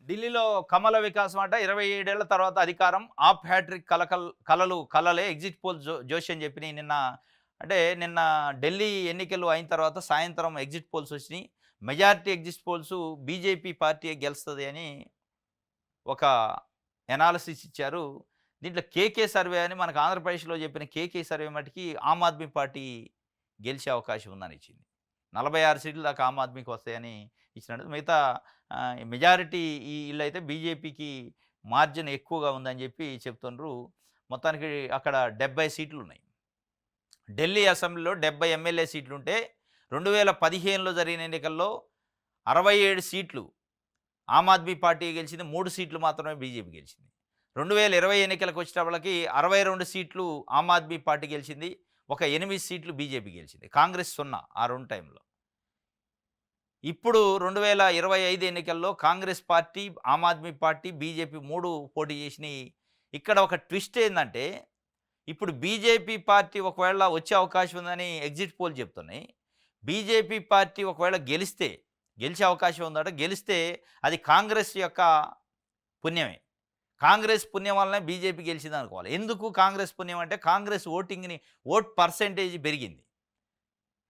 ఢిల్లీలో కమల వికాసం అంట 27 ఏళ్ల తర్వాత అధికారం. ఆప్ హ్యాట్రిక్ కలలు కలలే ఎగ్జిట్ పోల్ జోషి అని చెప్పినయి నిన్న ఢిల్లీ ఎన్నికలు అయిన తర్వాత సాయంత్రం ఎగ్జిట్ పోల్స్ వచ్చినియి. మెజారిటీ ఎగ్జిట్ పోల్స్ బీజేపీ పార్టీయే గెలుస్తది అని ఒక ఎనాలిసిస్ ఇచ్చారు. దీంట్లో కేకే సర్వే అని మనకు ఆంధ్రప్రదేశ్‌లో చెప్పిన కేకే సర్వే మటికి ఆమ్ ఆద్మీ పార్టీ గెలిచే అవకాశం ఉందని ఇచ్చింది. 46 సీట్లు దాకా ఆమ్ ఆద్మీకి వస్తాయని ఇచ్చినట్టు. మిగతా మెజారిటీ ఈళ్ళైతే బీజేపీకి మార్జిన్ ఎక్కువగా ఉందని చెప్పి చెప్తుండ్రు. మొత్తానికి అక్కడ 70 సీట్లున్నాయి. ఢిల్లీ అసెంబ్లీలో 70 ఎమ్మెల్యే సీట్లుంటే 2015లో జరిగిన ఎన్నికల్లో 67 సీట్లు ఆమ్ ఆద్మీ పార్టీ గెలిచింది. 3 సీట్లు మాత్రమే బీజేపీ గెలిచింది. 2020 ఎన్నికలకు వచ్చేటప్పటికి 62 సీట్లు ఆమ్ ఆద్మీ పార్టీ గెలిచింది. ఒక 8 సీట్లు బీజేపీ గెలిచింది. కాంగ్రెస్ 0 ఆ 2 టైంలో. ఇప్పుడు 2025 ఎన్నికల్లో Congress party, Aam Aadmi party, BJP 3 పోటీ చేసినాయి. ఇక్కడ ఒక ట్విస్ట్ ఏందంటే, ఇప్పుడు బీజేపీ పార్టీ ఒకవేళ వచ్చే అవకాశం ఉందని ఎగ్జిట్ పోల్ చెప్తున్నాయి. బీజేపీ పార్టీ ఒకవేళ గెలిచే అవకాశం ఉందట. గెలిస్తే అది కాంగ్రెస్ యొక్క పుణ్యమే. కాంగ్రెస్ పుణ్యం వల్లనే బీజేపీ గెలిచిందనుకోవాలి. ఎందుకు కాంగ్రెస్ పుణ్యం అంటే, కాంగ్రెస్ ఓట్ పర్సెంటేజ్ పెరిగింది.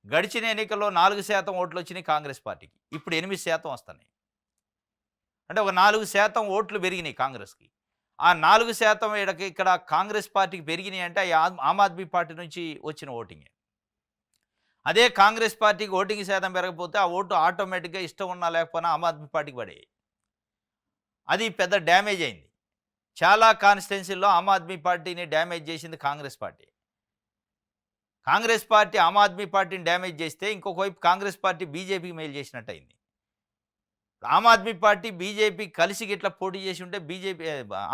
గడిచిన ఎన్నికల్లో 4% ఓట్లొచ్చినాయి కాంగ్రెస్ పార్టీకి. ఇప్పుడు 8% వస్తున్నాయి. అంటే ఒక 4% ఓట్లు పెరిగినాయి కాంగ్రెస్‌కి. ఆ 4% ఇక్కడ కాంగ్రెస్ పార్టీకి పెరిగినాయి అంటే ఆమ్ ఆద్మీ పార్టీ నుంచి వచ్చిన ఓటింగే. అదే కాంగ్రెస్ పార్టీకి ఓటింగ్ శాతం పెరగకపోతే ఆ ఓటు ఆటోమేటిక్‌గా ఇష్టం ఉన్నా లేకపోయినా ఆమ్ ఆద్మీ పార్టీకి పడేయి. అది పెద్ద డ్యామేజ్ అయింది. చాలా కాన్స్టిట్యుయెన్సీల్లో ఆమ్ ఆద్మీ పార్టీని డ్యామేజ్ చేసింది కాంగ్రెస్ పార్టీ. కాంగ్రెస్ పార్టీ ఆమ్ ఆద్మీ పార్టీని డ్యామేజ్ చేస్తే ఇంకొక వైపు కాంగ్రెస్ పార్టీ బీజేపీకి మేలు చేసినట్టయింది. ఆమ్ ఆద్మీ పార్టీ, బీజేపీ కలిసి గిట్లా పోటీ చేసి ఉంటే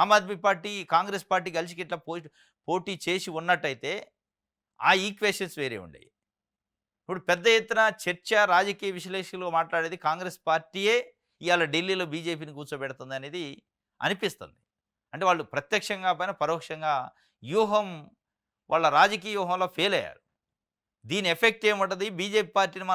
ఆమ్ ఆద్మీ పార్టీ, కాంగ్రెస్ పార్టీ కలిసి గిట్లా పోటీ చేసి ఉన్నట్టయితే ఆ ఈక్వేషన్స్ వేరే ఉండేవి. ఇప్పుడు పెద్ద ఎత్తున చర్చ, రాజకీయ విశ్లేషకులు మాట్లాడేది కాంగ్రెస్ పార్టీయే ఇవాళ ఢిల్లీలో బీజేపీని కూర్చోబెడుతుంది అనేది అనిపిస్తుంది. అంటే వాళ్ళు ప్రత్యక్షంగా పైన పరోక్షంగా వాళ్ళ రాజకీయ వ్యూహంలో ఫెయిల్ అయ్యారు. దీని ఎఫెక్ట్ ఏముంటది? బీజేపీ పార్టీని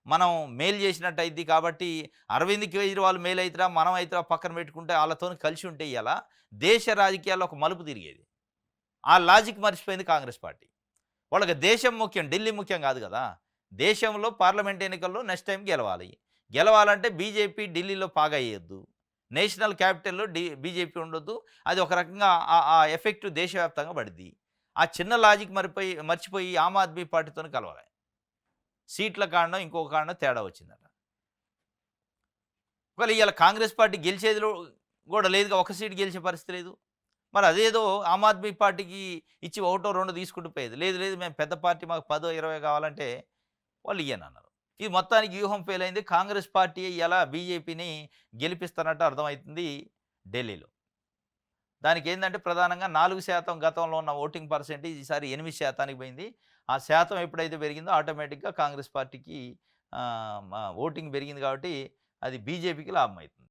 మనం మేలు చేసినట్టు అయిద్ది కాబట్టి అరవింద్ కేజ్రీవాల్ మేలు అయితరా, మనం అయితరా పక్కన పెట్టుకుంటే వాళ్ళతోని కలిసి ఉంటే ఇవాళ దేశ రాజకీయాల్లో ఒక మలుపు తిరిగేది. ఆ లాజిక్ మర్చిపోయింది కాంగ్రెస్ పార్టీ. వాళ్ళకి దేశం ముఖ్యం, ఢిల్లీ ముఖ్యం కాదు కదా! దేశంలో పార్లమెంట్ ఎన్నికల్లో నెక్స్ట్ టైం గెలవాలి. గెలవాలంటే బీజేపీ ఢిల్లీలో పాగయ్యొద్దు. నేషనల్ క్యాపిటల్‌లో బీజేపీ ఉండొద్దు. అది ఒక రకంగా ఆ ఎఫెక్ట్ దేశవ్యాప్తంగా పడిద్ది. ఆ చిన్న లాజిక్ మర్చిపోయి ఆమ్ ఆద్మీ పార్టీతోని కలవాలి. సీట్ల కారణం ఇంకొక కారణం తేడా వచ్చిందట. ఒకవేళ ఇవాళ కాంగ్రెస్ పార్టీ గెలిచేదిలో కూడా లేదుగా, ఒక సీట్ గెలిచే పరిస్థితి లేదు. మరి అదేదో ఆమ్ ఆద్మీ పార్టీకి ఇచ్చి ఒకటో రెండో తీసుకుంటూ పోయేది. లేదు మేము పెద్ద పార్టీ, మాకు 10, 20 కావాలంటే వాళ్ళు ఇయ్యనన్నారు. ఇది మొత్తానికి వ్యూహం ఫెయిల్ అయింది. కాంగ్రెస్ పార్టీ ఇలా బీజేపీని గెలిపిస్తున్నట్టు అర్థమవుతుంది ఢిల్లీలో. దానికేందంటే ప్రధానంగా 4% గతంలో ఉన్న ఓటింగ్ పర్సెంటేజ్ ఈసారి 8%కి పోయింది. ఆ శాతం ఎప్పుడైతే పెరిగిందో ఆటోమేటిక్‌గా కాంగ్రెస్ పార్టీకి ఓటింగ్ పెరిగింది కాబట్టి అది బీజేపీకి లాభమైతుంది.